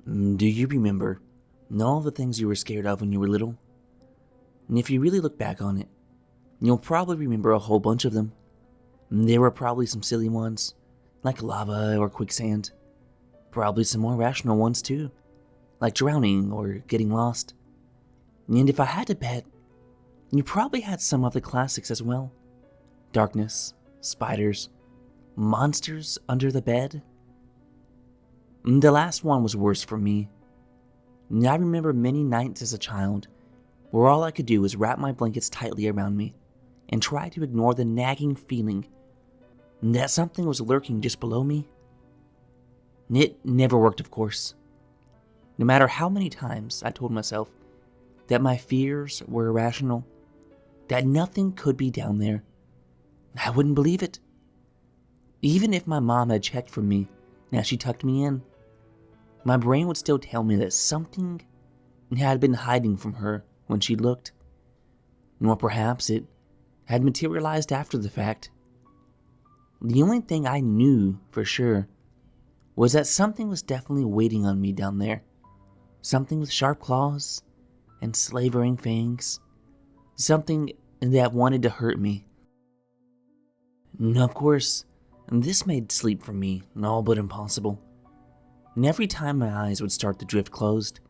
Do you remember all the things you were scared of when you were little? And if you really look back on it, you'll probably remember a whole bunch of them. There were probably some silly ones, like lava or quicksand. Probably some more rational ones too, like drowning or getting lost. And if I had to bet, you probably had some of the classics as well. Darkness, spiders, monsters under the bed. The last one was worse for me. I remember many nights as a child where all I could do was wrap my blankets tightly around me and try to ignore the nagging feeling that something was lurking just below me. It never worked, of course. No matter how many times I told myself that my fears were irrational, that nothing could be down there, I wouldn't believe it. Even if my mom had checked for me as she tucked me in, my brain would still tell me that something had been hiding from her when she looked. Or perhaps it had materialized after the fact. The only thing I knew for sure was that something was definitely waiting on me down there. Something with sharp claws and slavering fangs. Something that wanted to hurt me. And of course, this made sleep for me all but impossible. And every time my eyes would start to drift closed,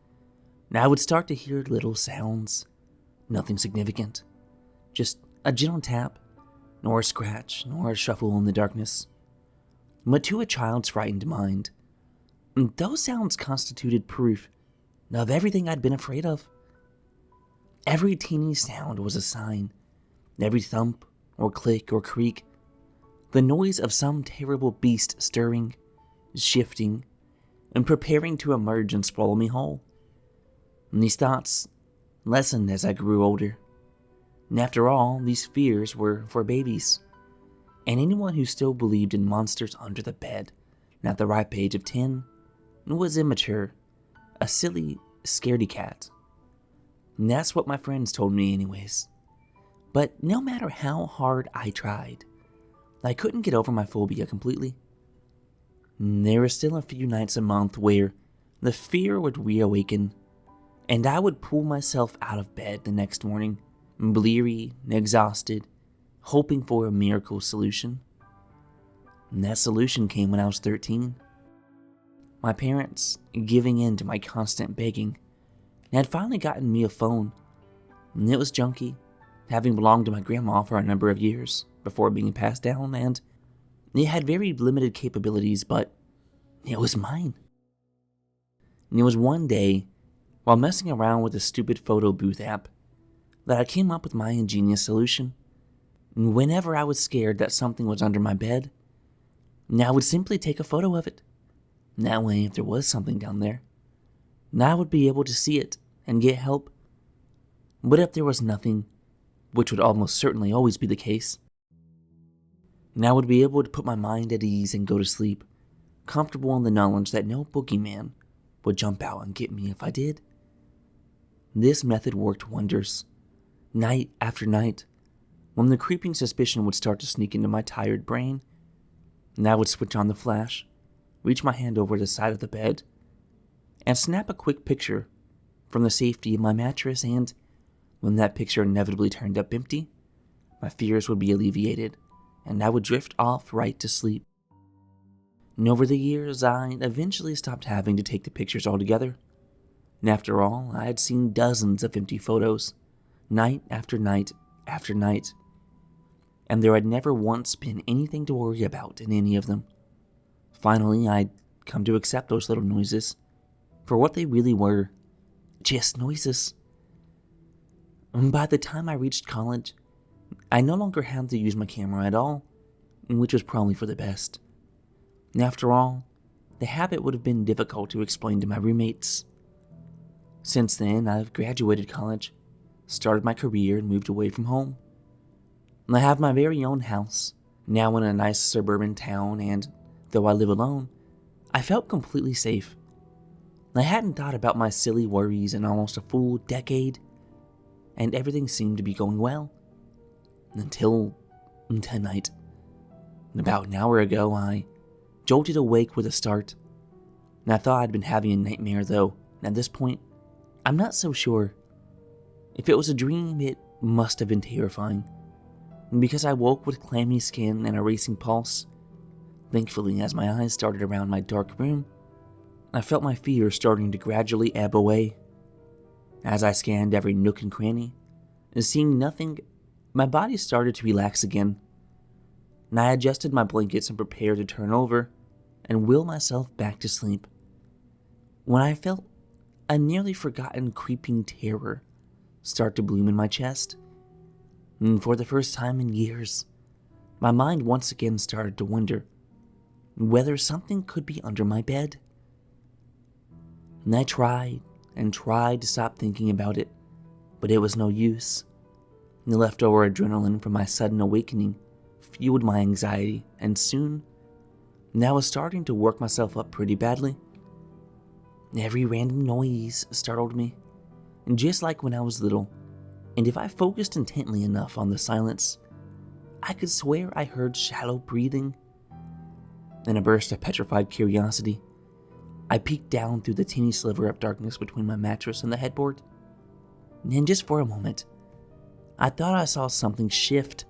I would start to hear little sounds. Nothing significant. Just a gentle tap, nor a scratch, nor a shuffle in the darkness. But to a child's frightened mind, those sounds constituted proof of everything I'd been afraid of. Every teeny sound was a sign. Every thump, or click, or creak, the noise of some terrible beast stirring, shifting, and preparing to emerge and swallow me whole. And these thoughts lessened as I grew older. And after all, these fears were for babies. And anyone who still believed in monsters under the bed at the ripe age of 10 was immature, a silly, scaredy cat. And that's what my friends told me anyways. But no matter how hard I tried, I couldn't get over my phobia completely. There were still a few nights a month where the fear would reawaken, and I would pull myself out of bed the next morning, bleary, exhausted, hoping for a miracle solution. And that solution came when I was 13. My parents, giving in to my constant begging, had finally gotten me a phone. And it was junky, having belonged to my grandma for a number of years before being passed down, and it had very limited capabilities, but it was mine. And it was one day, while messing around with a stupid photo booth app, that I came up with my ingenious solution. And whenever I was scared that something was under my bed, I would simply take a photo of it. And that way, if there was something down there, I would be able to see it and get help. But if there was nothing, which would almost certainly always be the case, I would be able to put my mind at ease and go to sleep, comfortable in the knowledge that no boogeyman would jump out and get me if I did. This method worked wonders. Night after night, when the creeping suspicion would start to sneak into my tired brain, I would switch on the flash, reach my hand over the side of the bed, and snap a quick picture from the safety of my mattress, and when that picture inevitably turned up empty, my fears would be alleviated, and I would drift off right to sleep. And over the years, I eventually stopped having to take the pictures altogether. And after all, I had seen dozens of empty photos, night after night after night, and there had never once been anything to worry about in any of them. Finally, I'd come to accept those little noises for what they really were, just noises. And by the time I reached college, I no longer had to use my camera at all, which was probably for the best. And after all, the habit would have been difficult to explain to my roommates. Since then, I've graduated college, started my career, and moved away from home. I have my very own house, now in a nice suburban town, and though I live alone, I felt completely safe. I hadn't thought about my silly worries in almost a full decade, and everything seemed to be going well. Until tonight. About an hour ago, I jolted awake with a start. And I thought I'd been having a nightmare, though, and at this point, I'm not so sure. If it was a dream, it must have been terrifying. And because I woke with clammy skin and a racing pulse, thankfully, as my eyes started around my dark room, I felt my fear starting to gradually ebb away. As I scanned every nook and cranny, and seeing nothing, my body started to relax again, and I adjusted my blankets and prepared to turn over and will myself back to sleep, when I felt a nearly forgotten creeping terror start to bloom in my chest. And for the first time in years, my mind once again started to wonder whether something could be under my bed. And I tried and tried to stop thinking about it, but it was no use. The leftover adrenaline from my sudden awakening fueled my anxiety, and soon, I was starting to work myself up pretty badly. Every random noise startled me, and just like when I was little, and if I focused intently enough on the silence, I could swear I heard shallow breathing. In a burst of petrified curiosity, I peeked down through the teeny sliver of darkness between my mattress and the headboard, and just for a moment, I thought I saw something shift.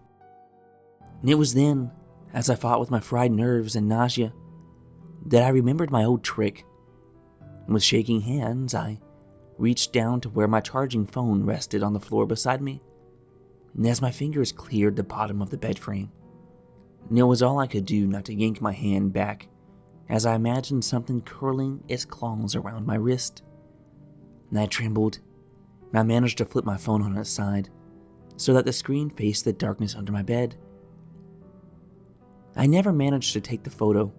And it was then, as I fought with my fried nerves and nausea, that I remembered my old trick. With shaking hands, I reached down to where my charging phone rested on the floor beside me, and as my fingers cleared the bottom of the bed frame, and it was all I could do not to yank my hand back as I imagined something curling its claws around my wrist. And I trembled, and I managed to flip my phone on its side so that the screen faced the darkness under my bed. I never managed to take the photo,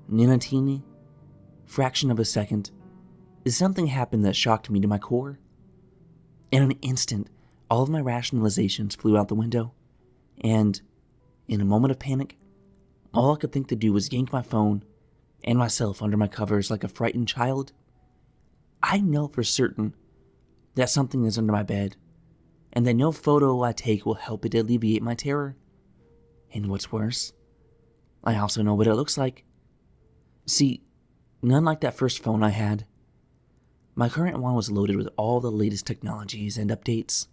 and in a teeny fraction of a second, something happened that shocked me to my core. In an instant, all of my rationalizations flew out the window, and in a moment of panic, all I could think to do was yank my phone and myself under my covers like a frightened child. I know for certain that something is under my bed, and that no photo I take will help it alleviate my terror. And what's worse, I also know what it looks like. See, none like that first phone I had. My current one was loaded with all the latest technologies and updates,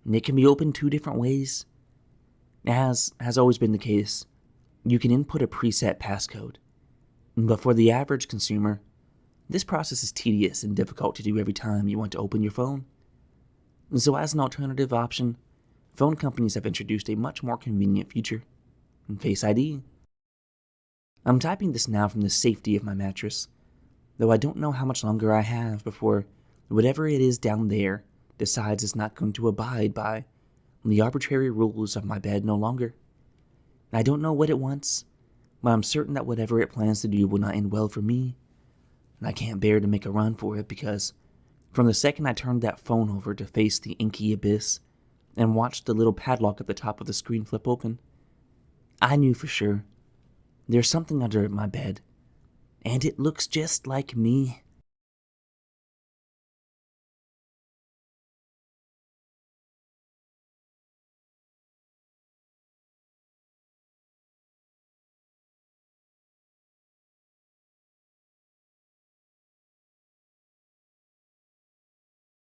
and it can be opened 2 different ways. As has always been the case, you can input a preset passcode, but for the average consumer, this process is tedious and difficult to do every time you want to open your phone. So as an alternative option, phone companies have introduced a much more convenient feature, Face ID. I'm typing this now from the safety of my mattress, though I don't know how much longer I have before whatever it is down there decides it's not going to abide by the arbitrary rules of my bed no longer. I don't know what it wants, but I'm certain that whatever it plans to do will not end well for me, and I can't bear to make a run for it because from the second I turned that phone over to face the inky abyss and watched the little padlock at the top of the screen flip open, I knew for sure there's something under my bed, and it looks just like me.